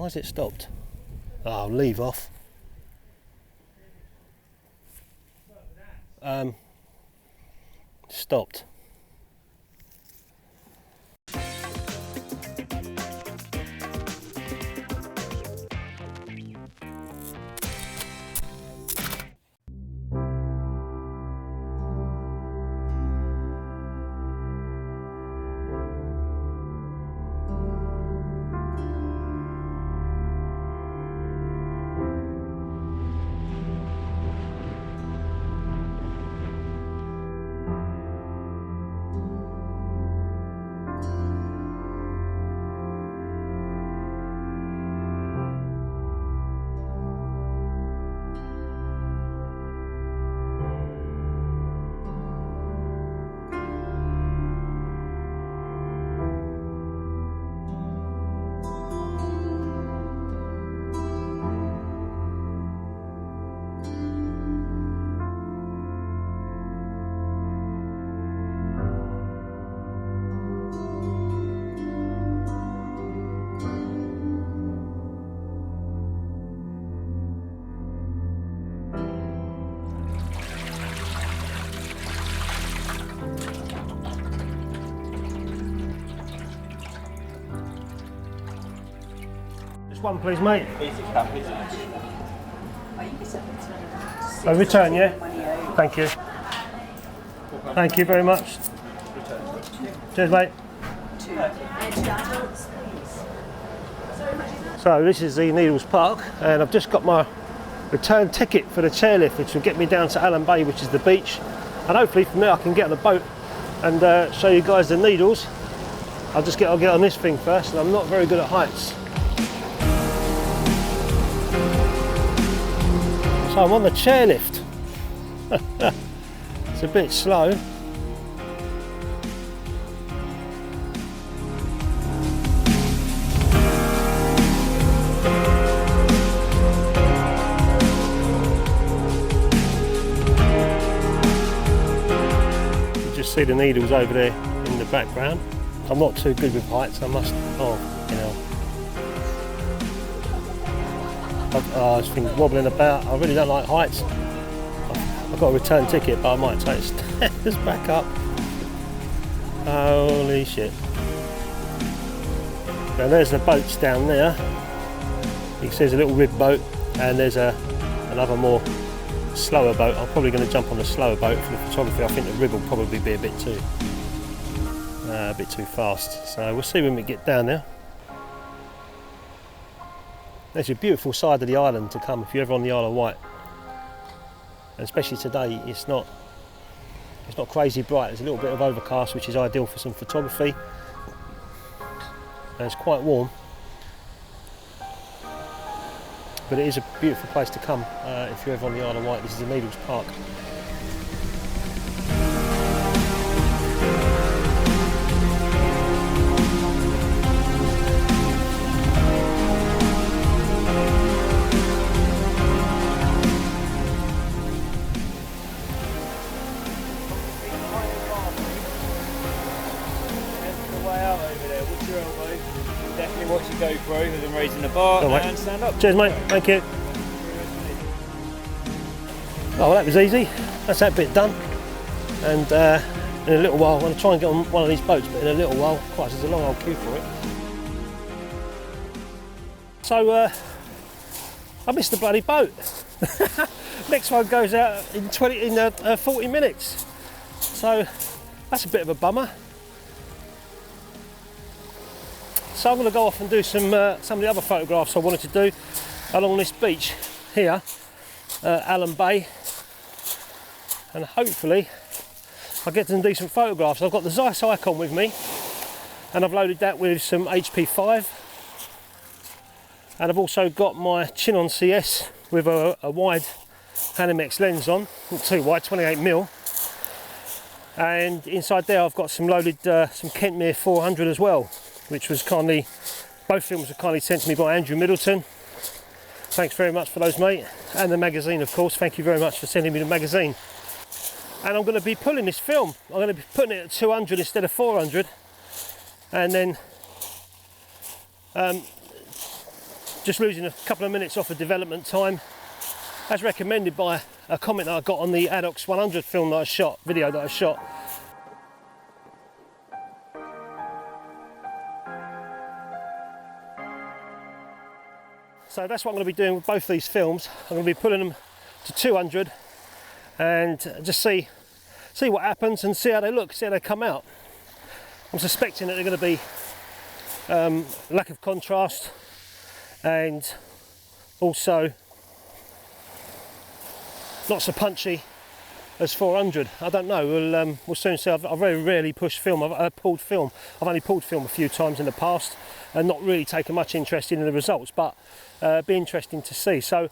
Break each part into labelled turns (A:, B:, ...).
A: Why has it stopped? Oh, leave off. Stopped. One please, mate. A return, yeah? Thank you. Thank you very much. Cheers, mate. So this is the Needles Park, and I've just got my return ticket for the chairlift, which will get me down to Alum Bay, which is the beach, and hopefully from there I can get on the boat and show you guys the Needles. I'll get on this thing first, and I'm not very good at heights. So I'm on the chairlift. It's a bit slow. You just see the Needles over there in the background. I'm not too good with heights, I must. This thing's wobbling about. I really don't like heights. I've got a return ticket, but I might take stairs back up. Holy shit. Now there's the boats down there. You can see there's a little rib boat, and there's another more slower boat. I'm probably going to jump on the slower boat for the photography. I think the rib will probably be a bit too fast. So we'll see when we get down there. There's a beautiful side of the island to come if you're ever on the Isle of Wight, and especially today. It's not crazy bright. There's a little bit of overcast, which is ideal for some photography, and it's quite warm. But it is a beautiful place to come if you're ever on the Isle of Wight. This is the Needles Park.
B: Definitely watch you go through with them raising the bar and stand up.
A: Cheers, mate. Thank you. Oh, well, that was easy. That's that bit done. And in a little while, I'm going to try and get on one of these boats, but in a little while, quite, there's a long old queue for it. So, I missed the bloody boat. Next one goes out in 40 minutes. So, that's a bit of a bummer. So I'm going to go off and do some of the other photographs I wanted to do along this beach here, Alum Bay, and hopefully I'll get some decent photographs. I've got the Zeiss Icon with me, and I've loaded that with some HP5, and I've also got my Chinon CS with a wide Animex lens on, not too wide, 28mm, and inside there I've got some loaded some Kentmere 400 as well, which was kindly, both films were kindly sent to me by Andrew Middleton. Thanks very much for those, mate. And the magazine, of course. Thank you very much for sending me the magazine. And I'm going to be pulling this film. I'm going to be putting it at 200 instead of 400. And then just losing a couple of minutes off of development time, as recommended by a comment that I got on the Adox 100 film that I shot, video that I shot. So that's what I'm going to be doing with both these films. I'm going to be putting them to 200 and just see what happens and see how they look, see how they come out. I'm suspecting that they're going to be lack of contrast and also not so punchy as 400. I don't know. We'll soon see. I've very rarely pushed film. I've pulled film. I've only pulled film a few times in the past and not really taken much interest in the results, but be interesting to see. So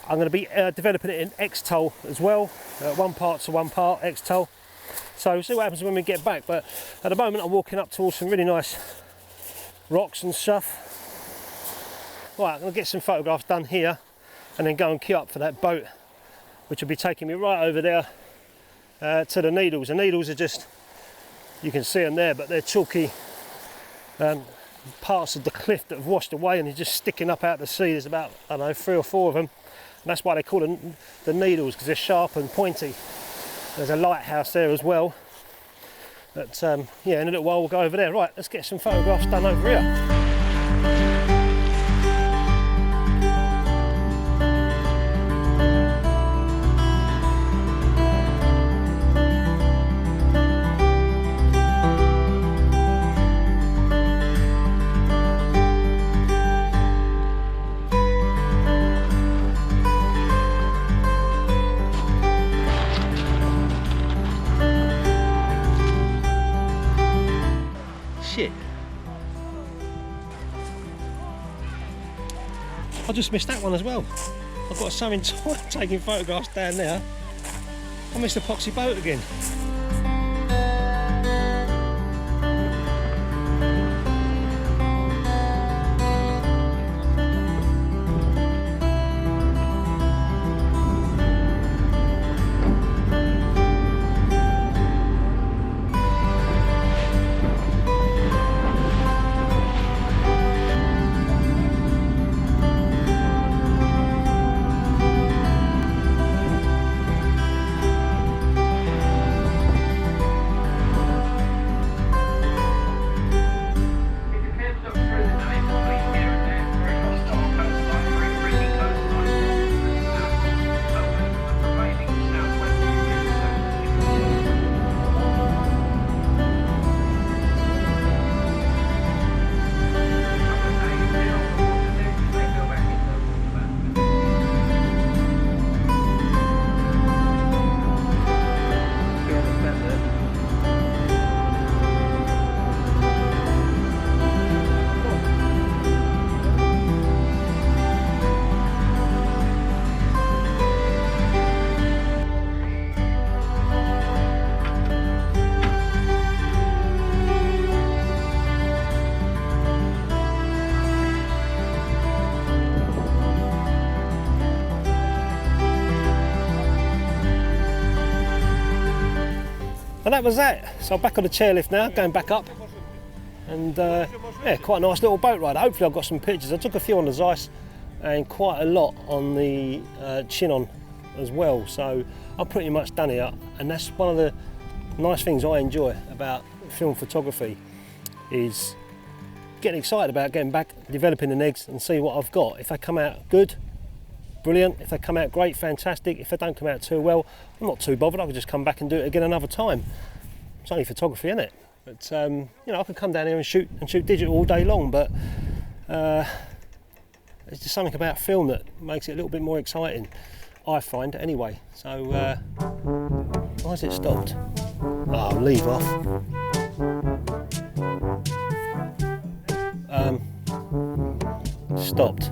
A: I'm going to be developing it in X-Toll as well, 1 part to 1 part X-Toll. So we'll see what happens when we get back. But at the moment I'm walking up towards some really nice rocks and stuff. Right, I'm going to get some photographs done here and then go and queue up for that boat, which will be taking me right over there to the needles. The needles are just, you can see them there, but they're chalky parts of the cliff that have washed away and they're just sticking up out of the sea. There's about, I don't know, 3 or 4 of them. And that's why they call them the needles, because they're sharp and pointy. There's a lighthouse there as well. But yeah, in a little while we'll go over there. Right, let's get some photographs done over here. Shit. I just missed that one as well. I've got something taking photographs down there. I missed the epoxy boat again. And that was that. So I'm back on the chairlift now, going back up. And yeah, quite a nice little boat ride. Hopefully I've got some pictures. I took a few on the Zeiss and quite a lot on the Chinon as well. So I'm pretty much done here. And that's one of the nice things I enjoy about film photography, is getting excited about getting back, developing the negs and see what I've got. If they come out good, brilliant. If they come out great, fantastic. If they don't come out too well, I'm not too bothered. I can just come back and do it again another time. It's only photography, isn't it? But you know, I can come down here and shoot digital all day long, but there's just something about film that makes it a little bit more exciting, I find anyway. So why has it stopped? Oh, leave off. Stopped.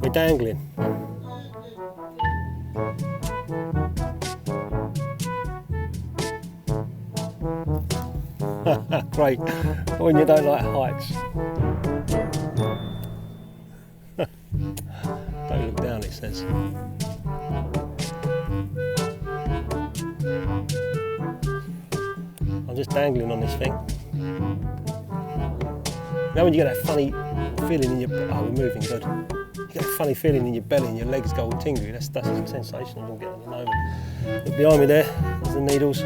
A: We're dangling. Great, when you don't like heights. Don't look down, it says. I'm just dangling on this thing. Now when you get that funny feeling in your... Oh, we're moving, good. You get that funny feeling in your belly and your legs go all tingly. That's the sensation I'm getting at the moment. Look behind me there's the needles.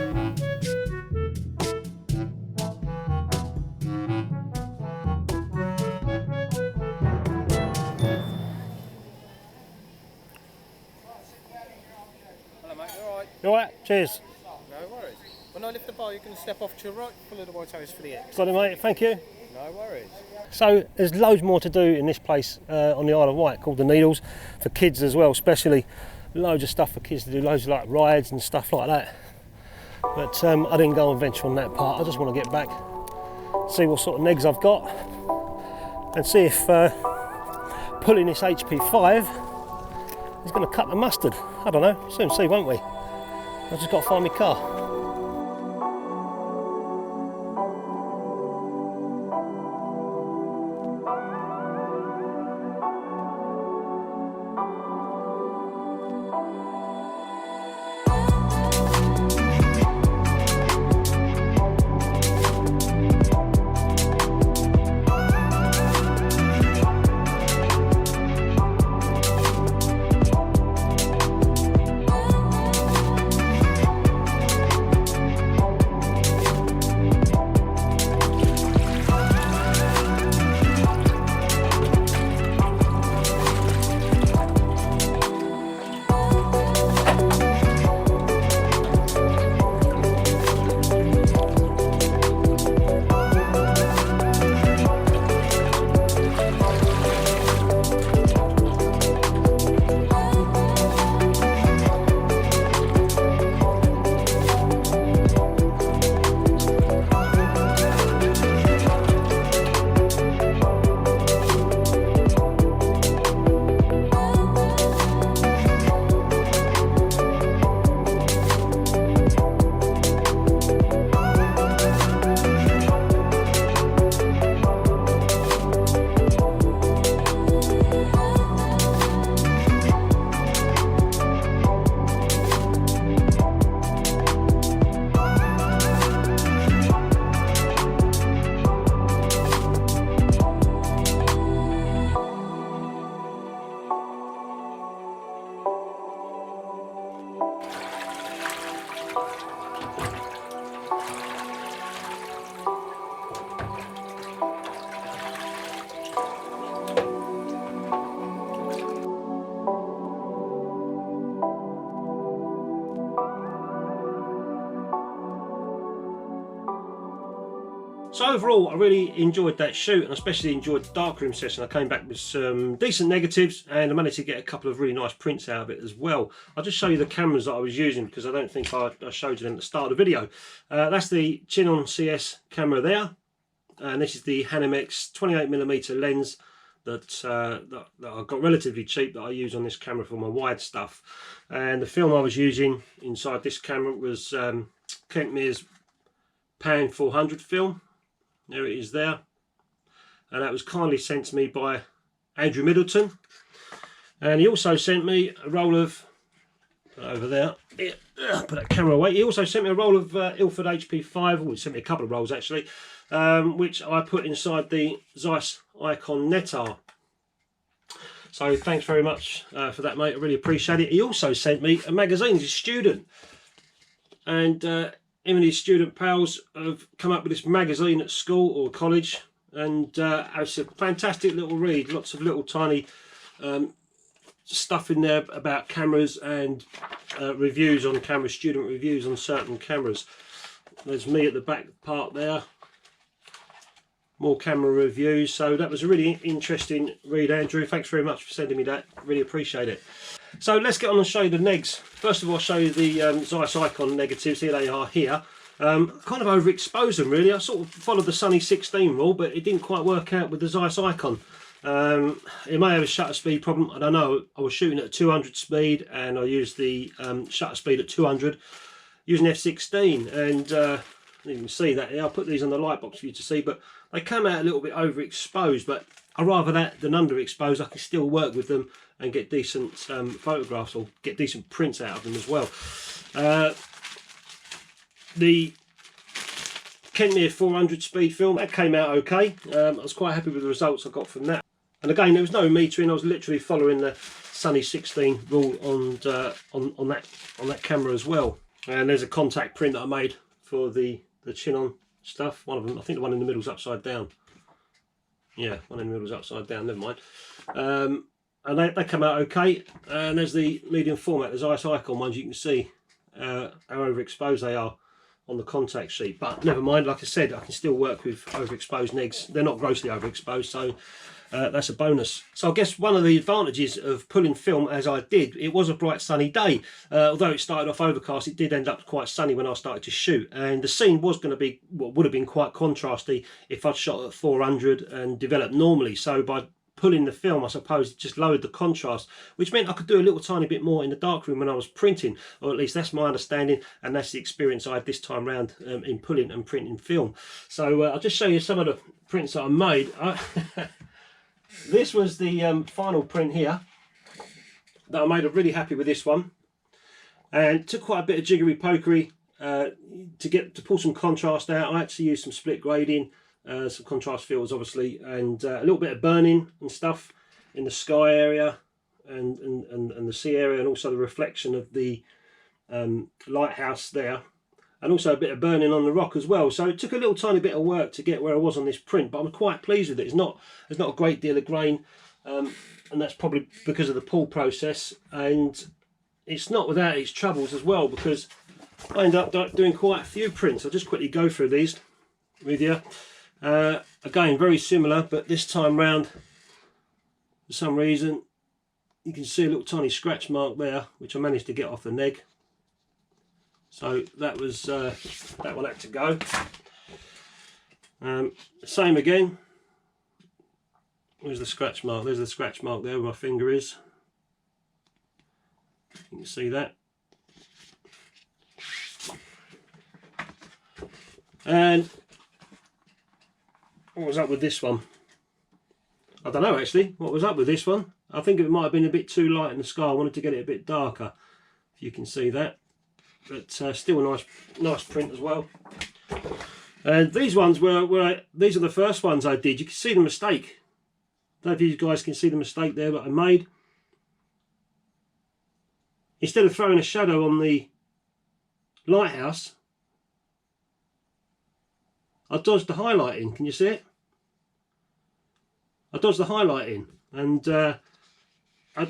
B: Hello mate, you alright?
A: You alright? Cheers.
B: No worries. When I lift the bar, you can step off to your right, follow the Lighthouse for the X.
A: Got it, mate. Thank you.
B: No worries.
A: So there's loads more to do in this place on the Isle of Wight called the Needles, for kids as well, especially loads of stuff for kids to do, loads of like rides and stuff like that. But I didn't go and venture on that part. I just want to get back, see what sort of negs I've got, and see if pulling this HP5 is going to cut the mustard. I don't know. Soon see, won't we? I've just got to find my car. So overall, I really enjoyed that shoot, and especially enjoyed the darkroom session. I came back with some decent negatives, and I managed to get a couple of really nice prints out of it as well. I'll just show you the cameras that I was using, because I don't think I showed you them at the start of the video. That's the Chinon CS camera there, and this is the Hanimex 28mm lens that I got relatively cheap, that I use on this camera for my wide stuff. And the film I was using inside this camera was Kentmere's Pan 400 film. There it is there, and that was kindly sent to me by Andrew Middleton, and he also sent me a roll of, over there, put that camera away, he also sent me a roll of Ilford HP5, or he sent me a couple of rolls actually, which I put inside the Zeiss Icon Netar. So thanks very much for that, mate, I really appreciate it. He also sent me a magazine. He's a student, and him and his student pals have come up with this magazine at school or college, and it's a fantastic little read. Lots of little tiny stuff in there about cameras and reviews on cameras, student reviews on certain cameras. There's me at the back part there, more camera reviews. So that was a really interesting read, Andrew. Thanks very much for sending me that, really appreciate it. So let's get on and show you the negs. First of all, I'll show you the Zeiss Icon negatives. Here they are here. Kind of overexposed them really. I sort of followed the Sunny 16 rule, but it didn't quite work out with the Zeiss Icon. It may have a shutter speed problem, I don't know. I was shooting at 200 speed, and I used the shutter speed at 200 using f16, and you can see that here. I'll put these on the light box for you to see, but they come out a little bit overexposed, but I'd rather that than underexposed. I can still work with them and get decent photographs, or get decent prints out of them as well. The Kentmere 400 speed film. That came out okay. I was quite happy with the results I got from that. And again, there was no metering. I was literally following the Sunny 16 rule on that camera as well. And there's a contact print that I made for the chin-on stuff. One of them, I think the one in the middle's upside down. Yeah, one in the middle's upside down. Never mind. And they come out okay. And there's the medium format. There's ice icon ones. You can see how overexposed they are on the contact sheet, but never mind. Like I said, I can still work with overexposed negs. They're not grossly overexposed, so that's a bonus. So I guess one of the advantages of pulling film as I did, it was a bright sunny day. Although it started off overcast, it did end up quite sunny when I started to shoot, and the scene was going to be what would have been quite contrasty if I'd shot at 400 and developed normally. So by pulling the film, I suppose it just lowered the contrast, which meant I could do a little tiny bit more in the darkroom when I was printing, or at least that's my understanding, and that's the experience I had this time round in pulling and printing film. So I'll just show you some of the prints that I made. This was the final print here that I made. I'm really happy with this one, and it took quite a bit of jiggery pokery to pull some contrast out. I had to use some split grading, some contrast filters obviously, and a little bit of burning and stuff in the sky area and the sea area, and also the reflection of the lighthouse there, and also a bit of burning on the rock as well. So it took a little tiny bit of work to get where I was on this print, but I'm quite pleased with it. There's not a great deal of grain, and that's probably because of the pull process, and it's not without its troubles as well, because I ended up doing quite a few prints. I'll just quickly go through these with you. Again, very similar, but this time round, for some reason, you can see a little tiny scratch mark there, which I managed to get off the neg. So that was that one had to go. Same again. Where's the scratch mark? There's the scratch mark there where my finger is. You can see that. And what was up with this one? I don't know actually what was up with this one. I think it might have been a bit too light in the sky. I wanted to get it a bit darker, if you can see that. But still a nice print as well. And these ones these are the first ones I did. You can see the mistake. I don't know if you guys can see the mistake there that I made. Instead of throwing a shadow on the lighthouse, I dodged the highlighting. Can you see it? I dodged the highlighting, and I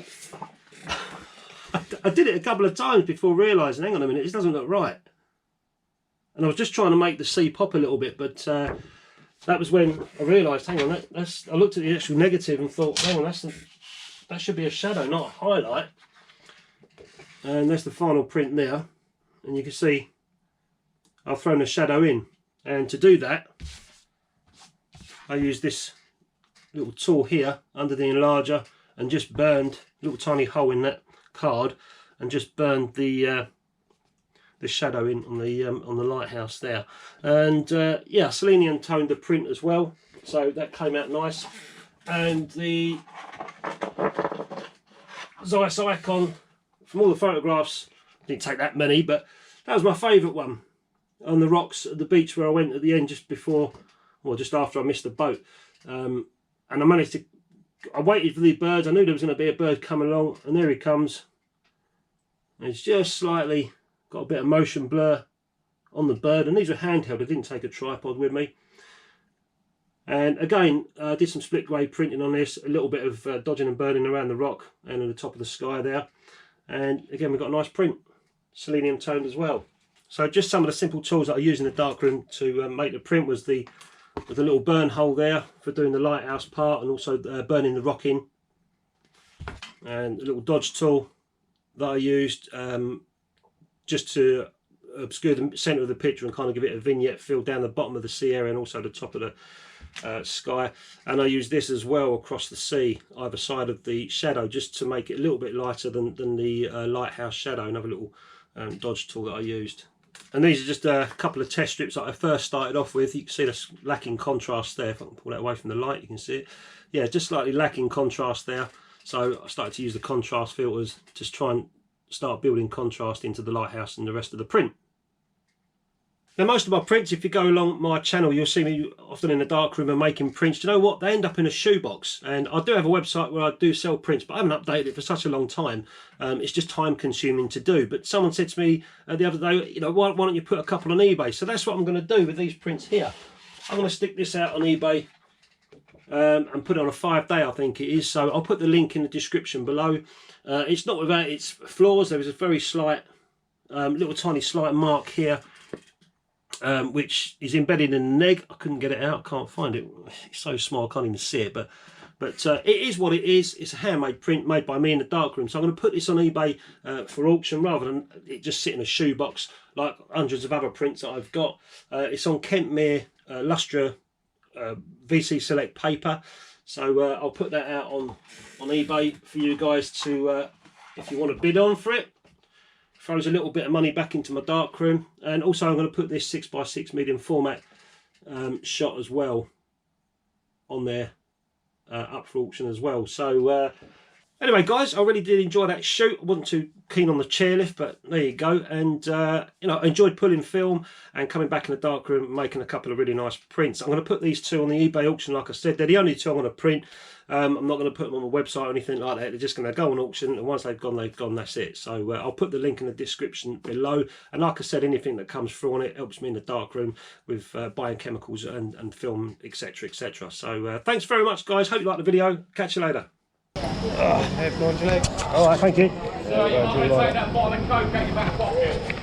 A: did it a couple of times before realising, hang on a minute, this doesn't look right. And I was just trying to make the sea pop a little bit, but that was when I realised, hang on, I looked at the actual negative and thought, hang on, that should be a shadow, not a highlight. And that's the final print there, and you can see I've thrown a shadow in. And to do that, I used this little tool here under the enlarger and just burned a little tiny hole in that card and just burned the shadow in on the lighthouse there. And yeah, selenium toned the print as well, so that came out nice. And the Zeiss icon, from all the photographs, didn't take that many, but that was my favourite one, on the rocks at the beach where I went at the end just before, or just after I missed the boat. And I waited for the birds. I knew there was going to be a bird coming along, and there he comes. And it's just slightly got a bit of motion blur on the bird, and these were handheld. I didn't take a tripod with me. And again, I did some split grade printing on this, a little bit of dodging and burning around the rock and at the top of the sky there. And again, we've got a nice print, selenium toned as well. So just some of the simple tools that I use in the darkroom to make the print was the little burn hole there for doing the lighthouse part, and also burning the rock in, and a little dodge tool that I used just to obscure the centre of the picture and kind of give it a vignette feel down the bottom of the sea area and also the top of the sky. And I used this as well across the sea, either side of the shadow, just to make it a little bit lighter than the lighthouse shadow. Another little dodge tool that I used. And these are just a couple of test strips that I first started off with. You can see that's lacking contrast there. If I can pull that away from the light, you can see it. Yeah, just slightly lacking contrast there. So I started to use the contrast filters to try and start building contrast into the lighthouse and the rest of the print. Now, most of my prints, if you go along my channel, you'll see me often in the darkroom and making prints. Do you know what? They end up in a shoebox. And I do have a website where I do sell prints, but I haven't updated it for such a long time. It's just time consuming to do. But someone said to me the other day, you know, why don't you put a couple on eBay? So that's what I'm going to do with these prints here. I'm going to stick this out on eBay and put it on a 5-day, I think it is. So I'll put the link in the description below. It's not without its flaws. There is a very slight, little tiny slight mark here. Which is embedded in the neg. I couldn't get it out, I can't find it. It's so small I can't even see it, but it is what it is. It's a handmade print made by me in the darkroom. So I'm going to put this on eBay for auction rather than it just sit in a shoebox like hundreds of other prints that I've got. It's on Kentmere Lustre VC Select paper. So I'll put that out on eBay for you guys to, if you want to bid on for it. Throws a little bit of money back into my darkroom. And also I'm going to put this 6x6 medium format shot as well on there up for auction as well. So anyway guys, I really did enjoy that shoot. I wasn't too keen on the chairlift, but there you go. And you know, I enjoyed pulling film and coming back in the darkroom and making a couple of really nice prints. I'm going to put these two on the eBay auction. Like I said, they're the only two I'm going to print. I'm not going to put them on my website or anything like that. They're just going to go on auction, and once they've gone, that's it. So I'll put the link in the description below. And like I said, anything that comes through on it helps me in the darkroom with buying chemicals and film, etc, etc. So thanks very much guys, hope you liked the video. Catch you later. Alright, thank you.
C: So you're not going to take that bottle of Coke out of your back pocket?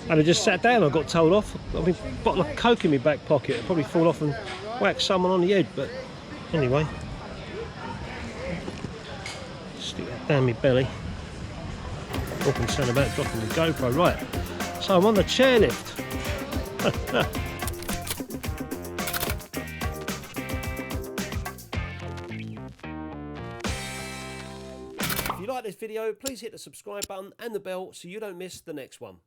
A: And I just sat down, I got told off. I've been a bottle of Coke in my back pocket. It'll probably fall off and whack someone on the head, but anyway. Stick that down my belly. All concerned about dropping the GoPro. Right, so I'm on the chairlift. If you like this video, please hit the subscribe button and the bell so you don't miss the next one.